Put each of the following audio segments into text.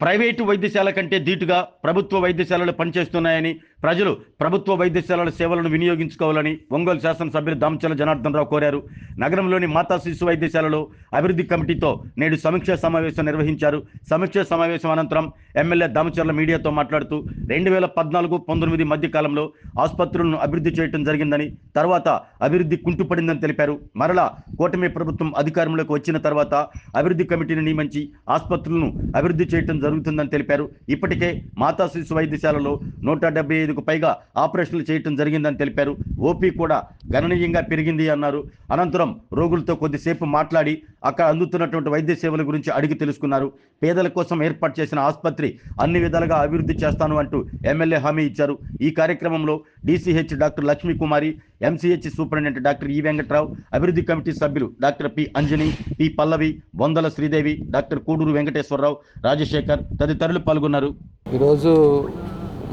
Private వైద్యశాల కంటే ధీటుగా ప్రభుత్వ వైద్యశాలలు పనిచేస్తున్నాయని, ప్రజలు ప్రభుత్వ వైద్యశాలల సేవలను వినియోగించుకోవాలని ఒంగోలు శాసనసభ్యులు దామచల జనార్దన్ రావు కోరారు. నగరంలోని మాతా శిశు వైద్యశాలలో అభివృద్ధి కమిటీతో నేడు సమీక్షా సమావేశం నిర్వహించారు. సమీక్షా సమావేశం అనంతరం ఎమ్మెల్యే దామచర్ల మీడియాతో మాట్లాడుతూ 2014-19 మధ్య కాలంలో ఆసుపత్రులను అభివృద్ధి చేయడం జరిగిందని, తర్వాత అభివృద్ధి కుంటుపడిందని తెలిపారు. మరలా కూటమి ప్రభుత్వం అధికారంలోకి వచ్చిన తర్వాత అభివృద్ధి కమిటీని నియమించి ఆసుపత్రులను అభివృద్ధి చేయడం జరుగుతుందని తెలిపారు. ఇప్పటికే మాతా శిశు వైద్యశాలలో 175కు పైగా ఆపరేషన్లు చేయడం జరిగిందని తెలిపారు. ఓపీ కూడా గణనీయంగా పెరిగింది అన్నారు. అనంతరం రోగులతో కొద్దిసేపు మాట్లాడి అక్కడ అందుతున్నటువంటి వైద్య సేవల గురించి అడిగి తెలుసుకున్నారు. పేదల కోసం ఏర్పాటు చేసిన ఆసుపత్రి అన్ని విధాలుగా అభివృద్ధి చేస్తాను అంటూ ఎమ్మెల్యే హామీ ఇచ్చారు. ఈ కార్యక్రమంలో DCH doctor Lakshmi Kumari, MCh superintendent doctor ఈ వెంకట్రావు, అభివృద్ధి కమిటీ సభ్యులు డాక్టర్ పి అంజని, పి పల్లవి, బొందల శ్రీదేవి, డాక్టర్ కూడూరు వెంకటేశ్వరరావు, రాజశేఖర్ తదితరులు పాల్గొన్నారు. ఈరోజు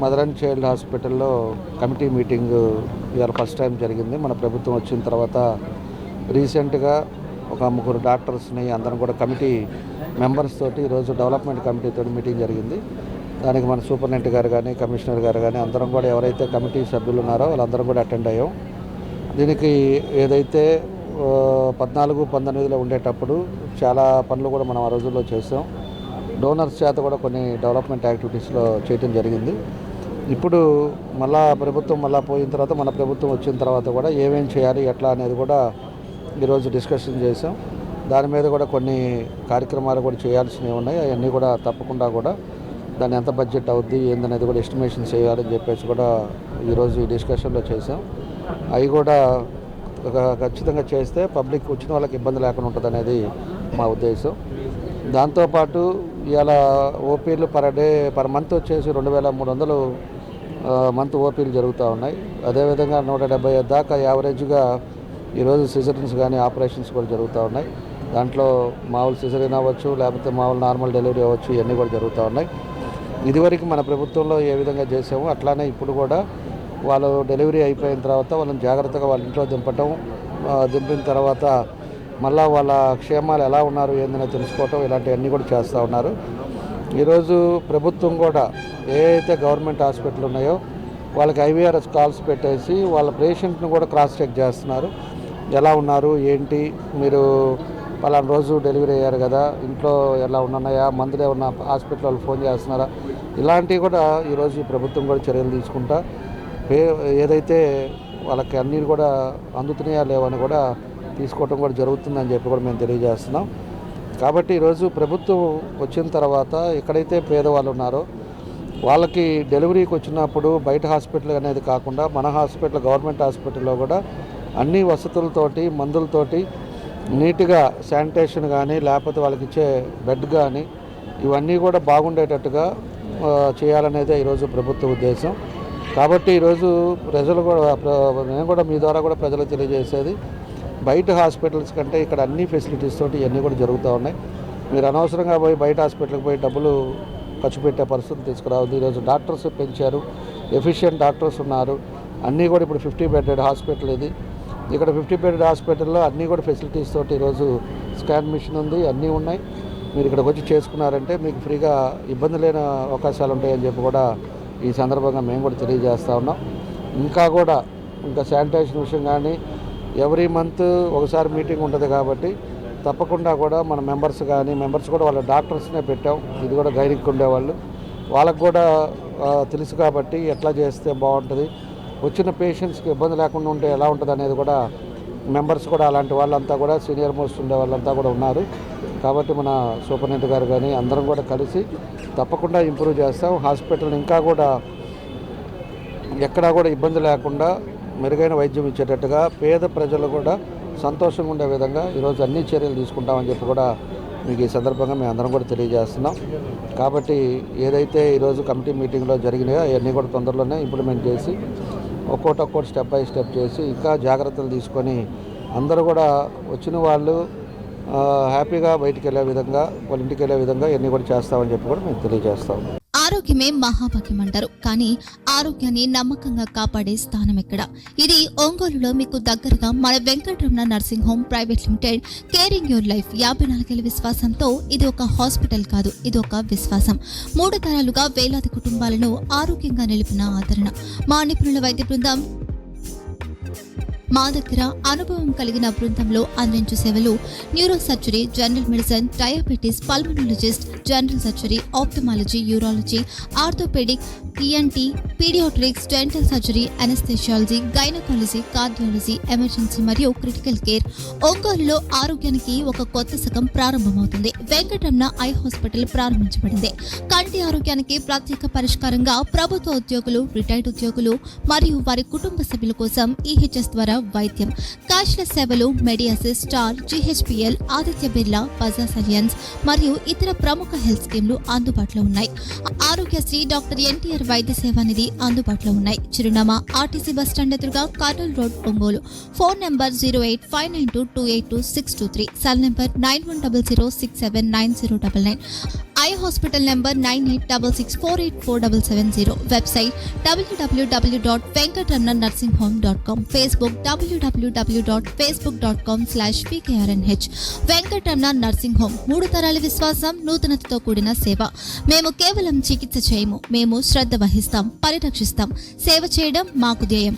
మదర్ అండ్ చైల్డ్ హాస్పిటల్లో కమిటీ మీటింగ్ ఇవాళ ఫస్ట్ టైం జరిగింది. మన ప్రభుత్వం వచ్చిన తర్వాత రీసెంట్గా ఒక 3 డాక్టర్స్ని అందరం కూడా కమిటీ మెంబర్స్ తోటి ఈరోజు డెవలప్మెంట్ కమిటీతో మీటింగ్ జరిగింది. దానికి మన సూపరింటెండెంట్ గారు కానీ, కమిషనర్ గారు కానీ అందరం కూడా ఎవరైతే కమిటీ సభ్యులు ఉన్నారో వాళ్ళందరం కూడా అటెండ్ అయ్యాం. దీనికి ఏదైతే 14-19లో ఉండేటప్పుడు చాలా పనులు కూడా మనం ఆ రోజుల్లో చేసాం. డోనర్స్ చేత కూడా కొన్ని డెవలప్మెంట్ యాక్టివిటీస్లో చేయడం జరిగింది. ఇప్పుడు ప్రభుత్వం పోయిన తర్వాత మన ప్రభుత్వం వచ్చిన తర్వాత కూడా ఏమేం చేయాలి ఎట్లా అనేది కూడా ఈరోజు డిస్కషన్ చేసాం. దాని మీద కూడా కొన్ని కార్యక్రమాలు కూడా చేయాల్సినవి ఉన్నాయి. అవన్నీ కూడా తప్పకుండా కూడా దాన్ని ఎంత బడ్జెట్ అవుద్ది ఏందనేది కూడా ఎస్టిమేషన్ చేయాలని చెప్పేసి కూడా ఈరోజు ఈ డిస్కషన్లో చేసాం. అవి కూడా ఖచ్చితంగా చేస్తే పబ్లిక్ వచ్చిన వాళ్ళకి ఇబ్బంది లేకుండా ఉంటుంది అనేది మా ఉద్దేశం. దాంతోపాటు ఇవాళ ఓపీలు పర్ మంత్ వచ్చేసి 2300 మంత్ ఓపీలు జరుగుతూ ఉన్నాయి. అదేవిధంగా 170 దాకా యావరేజ్గా ఈరోజు సిజరీన్స్ కానీ ఆపరేషన్స్ కూడా జరుగుతూ ఉన్నాయి. దాంట్లో మామూలు సిజరీన్ అవ్వచ్చు, లేకపోతే మామూలు నార్మల్ డెలివరీ అవ్వచ్చు, ఇవన్నీ కూడా జరుగుతూ ఉన్నాయి. ఇదివరకు మన ప్రభుత్వంలో ఏ విధంగా చేసామో అట్లానే ఇప్పుడు కూడా వాళ్ళు డెలివరీ అయిపోయిన తర్వాత వాళ్ళని జాగ్రత్తగా వాళ్ళ ఇంట్లో దింపిన తర్వాత మళ్ళీ వాళ్ళ క్షేమాలు ఎలా ఉన్నారు ఏందని తెలుసుకోవటం ఇలాంటివన్నీ కూడా చేస్తూ ఉన్నారు. ఈరోజు ప్రభుత్వం కూడా ఏదైతే గవర్నమెంట్ హాస్పిటల్ ఉన్నాయో వాళ్ళకి ఐవీఆర్ఎస్ కాల్స్ పెట్టేసి వాళ్ళ పేషెంట్ని కూడా క్రాస్ చెక్ చేస్తున్నారు. ఎలా ఉన్నారు ఏంటి, మీరు పలానా రోజు డెలివరీ అయ్యారు కదా, ఇంట్లో ఎలా ఉన్నాయా, మందులు ఏమన్నా హాస్పిటల్ వాళ్ళు ఫోన్ చేస్తున్నారా, ఇలాంటివి కూడా ఈరోజు ఈ ప్రభుత్వం కూడా చర్యలు తీసుకుంటా ఏదైతే వాళ్ళకి అన్నీ కూడా అందుతున్నాయా లేవని కూడా తీసుకోవటం కూడా జరుగుతుందని చెప్పి కూడా మేము తెలియజేస్తున్నాం. కాబట్టి ఈరోజు ప్రభుత్వం వచ్చిన తర్వాత ఎక్కడైతే పేదవాళ్ళు ఉన్నారో వాళ్ళకి డెలివరీకి వచ్చినప్పుడు బయట హాస్పిటల్ అనేది కాకుండా మన హాస్పిటల్ గవర్నమెంట్ హాస్పిటల్లో కూడా అన్ని వసతులతోటి మందులతోటి నీట్గా శానిటేషన్ కానీ లేకపోతే వాళ్ళకి ఇచ్చే బెడ్ కానీ ఇవన్నీ కూడా బాగుండేటట్టుగా చేయాలనేదే ఈరోజు ప్రభుత్వ ఉద్దేశం. కాబట్టి ఈరోజు ప్రజలు కూడా నేను కూడా మీ ద్వారా కూడా ప్రజలకు తెలియజేసేది బయట హాస్పిటల్స్ కంటే ఇక్కడ అన్ని ఫెసిలిటీస్ తోటి ఇవన్నీ కూడా జరుగుతూ ఉన్నాయి. మీరు అనవసరంగా పోయి బయట హాస్పిటల్కి పోయి డబ్బులు ఖర్చు పెట్టే పరిస్థితి తీసుకురావద్దు. ఈరోజు డాక్టర్స్ పెంచారు, ఎఫిషియెంట్ డాక్టర్స్ ఉన్నారు. అన్నీ కూడా ఇప్పుడు 50 బెడెడ్ హాస్పిటల్ ఇది. ఇక్కడ 50 బెడెడ్ హాస్పిటల్లో అన్నీ కూడా ఫెసిలిటీస్ తోటి ఈరోజు స్కాన్ మిషన్ ఉంది, అన్నీ ఉన్నాయి. మీరు ఇక్కడికి వచ్చి చేసుకున్నారంటే మీకు ఫ్రీగా ఇబ్బంది లేని అవకాశాలు ఉంటాయని చెప్పి కూడా ఈ సందర్భంగా మేము కూడా తెలియజేస్తూ ఉన్నాం. ఇంకా శానిటేషన్ విషయం కానీ ఎవ్రీ మంత్ ఒకసారి మీటింగ్ ఉంటుంది కాబట్టి తప్పకుండా కూడా మన మెంబర్స్ కూడా వాళ్ళ డాక్టర్స్నే పెట్టాం. ఇది కూడా గైనిక్ ఉండేవాళ్ళు వాళ్ళకు కూడా తెలుసు కాబట్టి ఎట్లా చేస్తే బాగుంటుంది, వచ్చిన పేషెంట్స్కి ఇబ్బంది లేకుండా ఉంటే ఎలా ఉంటుంది అనేది కూడా మెంబర్స్ కూడా అలాంటి వాళ్ళంతా కూడా సీనియర్ మోస్ట్ ఉండే వాళ్ళంతా కూడా ఉన్నారు. కాబట్టి మన సూపరింటెండెంట్ గారు కానీ అందరం కూడా కలిసి తప్పకుండా ఇంప్రూవ్ చేస్తాం. హాస్పిటల్ ఇంకా కూడా ఎక్కడా కూడా ఇబ్బంది లేకుండా మెరుగైన వైద్యం ఇచ్చేటట్టుగా పేద ప్రజలు కూడా సంతోషంగా ఉండే విధంగా ఈరోజు అన్ని చర్యలు తీసుకుంటామని చెప్పి కూడా మీకు ఈ సందర్భంగా మేము అందరం కూడా తెలియజేస్తున్నాం. కాబట్టి ఏదైతే ఈరోజు కమిటీ మీటింగ్లో జరిగినాయో అవన్నీ కూడా తొందరలోనే ఇంప్లిమెంట్ చేసి ఒక్కోటి స్టెప్ బై స్టెప్ చేసి ఇంకా జాగ్రత్తలు తీసుకొని అందరూ కూడా వచ్చిన వాళ్ళు హ్యాపీగా బయటికి వెళ్ళే విధంగా వాళ్ళ ఇంటికి వెళ్ళే విధంగా ఇవన్నీ కూడా చేస్తామని చెప్పి కూడా మేము తెలియజేస్తాం. ఆరోగ్యమే మహాభాగ్యం అంటారు. కానీ ఆరోగ్యాన్ని నమ్మకంగా కాపాడే స్థానం ఎక్కడ? ఇది ఒంగోలులో మీకు దగ్గరగా మన Venkataramana nursing home private limited. Caring your life 54 ఏళ్ల విశ్వాసంతో ఇది ఒక హాస్పిటల్ కాదు, ఇది ఒక విశ్వాసం. 3 తరాలుగా వేలాది కుటుంబాలను ఆరోగ్యంగా నిలిపిన ఆదరణ. మా నిపుణుల వైద్య బృందం మా దగ్గర అనుభవం కలిగిన బృందంలో అందించే సేవలు neuro surgery, general medicine, diabetes, pulmonologist, general surgery, ophthalmology, urology, orthopaedic, ENT, paediatrics, dental surgery, anaesthesiology, gynaecology, cardiology, emergency మరియు క్రిటికల్ కేర్. ఒంగోలులో ఆరోగ్యానికి ఒక కొత్త శకం ప్రారంభమవుతుంది. వెంకటరమణ ఐ హాస్పిటల్ ప్రారంభించబడింది. కంటి ఆరోగ్యానికి ప్రత్యేక పరిష్కారంగా ప్రభుత్వ ఉద్యోగులు, రిటైర్డ్ ఉద్యోగులు మరియు వారి కుటుంబ సభ్యుల కోసం ఈహెచ్ఎస్ ద్వారా వైద్యం. క్యాష్లెస్ సేవలు MediAssist, Star, GHPL, Aditya Birla, Bajaj Allianz మరియు ఇతర ప్రముఖ హెల్త్ స్కీమ్లు అందుబాటులో ఉన్నాయి. ఆరోగ్యశ్రీ, డాక్టర్ ఎన్టీఆర్ వైద్య సేవా నిధి అందుబాటులో ఉన్నాయి. చిరునామా ఆర్టీసీ బస్టాండ్ ఎదురుగా, Kurnool road, Ongole. Phone number 08592282623, cell number 9100679099. Eye hospital number 9866484770. Website www.venkatramanarsinghome.com. Facebook www.facebook.com/pkrnh. Venkataramana nursing home 3 తరాల విశ్వాసం, నూతనతతో కూడిన సేవ. మేము కేవలం చికిత్స చేయము, మేము శ్రద్ధ వహిస్తాం, పరిరక్షిస్తాం. సేవ చేయడం మాకు ధ్యేయం.